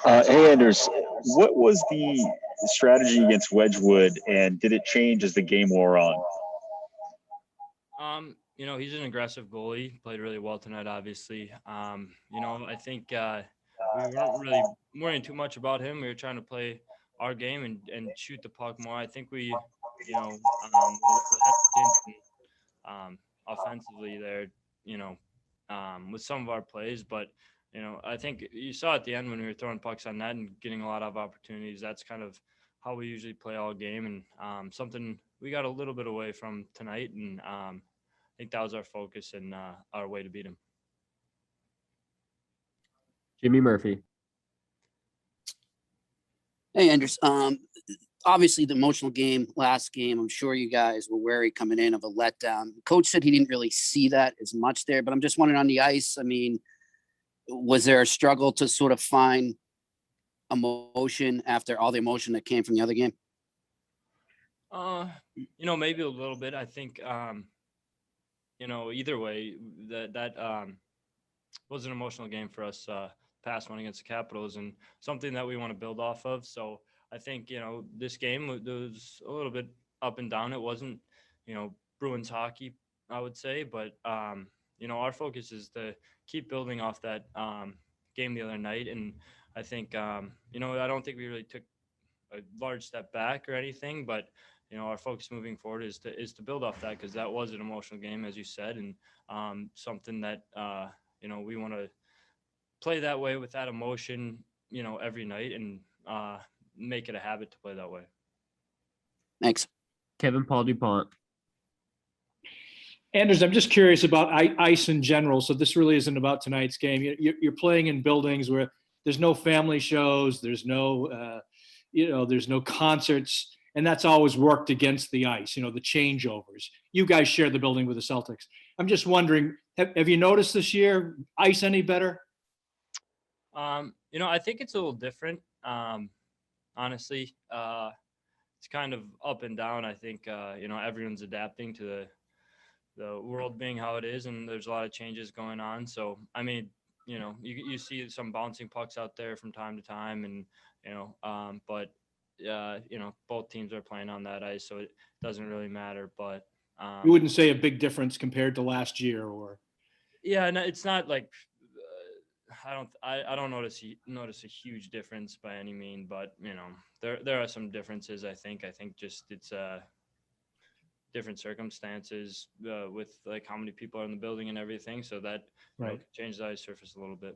Hey, Anders, what was the strategy against Wedgwood, and did it change as the game wore on? He's an aggressive goalie. Played really well tonight, obviously. I think we weren't really worrying too much about him. We were trying to play our game and shoot the puck more. I think we, were a little hesitant and, offensively there, you know, with some of our plays. But, I think you saw at the end when we were throwing pucks on net and getting a lot of opportunities. That's kind of how we usually play all game, and something we got a little bit away from tonight. And I think that was our focus and our way to beat him. Jimmy Murphy. Hey, Anders. Obviously, the emotional game, last game, I'm sure you guys were wary coming in of a letdown. Coach said he didn't really see that as much there, but I'm just wondering on the ice, I mean, was there a struggle to sort of find emotion after all the emotion that came from the other game? Maybe a little bit. I think, either way, that was an emotional game for us, past one against the Capitals, and something that we want to build off of. So I think, this game was a little bit up and down. It wasn't, Bruins hockey, I would say, but, our focus is to keep building off that game the other night. And I think, I don't think we really took a large step back or anything, but, our focus moving forward is to build off that, because that was an emotional game, as you said, and something that, we want to play that way with that emotion, every night, and make it a habit to play that way. Thanks. Kevin Paul DuPont. Anders, I'm just curious about ice in general. So this really isn't about tonight's game. You're playing in buildings where there's no family shows, there's no, there's no concerts, and that's always worked against the ice. The changeovers. You guys share the building with the Celtics. I'm just wondering, have you noticed this year ice any better? I think it's a little different. Honestly, it's kind of up and down. I think everyone's adapting to the world being how it is, and there's a lot of changes going on. So I mean, you see some bouncing pucks out there from time to time, and but both teams are playing on that ice, so it doesn't really matter. But you wouldn't say a big difference compared to last year, or? Yeah, no, it's not like I don't notice a huge difference by any mean, but there are some differences. I think just it's different circumstances with like how many people are in the building and everything, so that right. Could change the ice surface a little bit.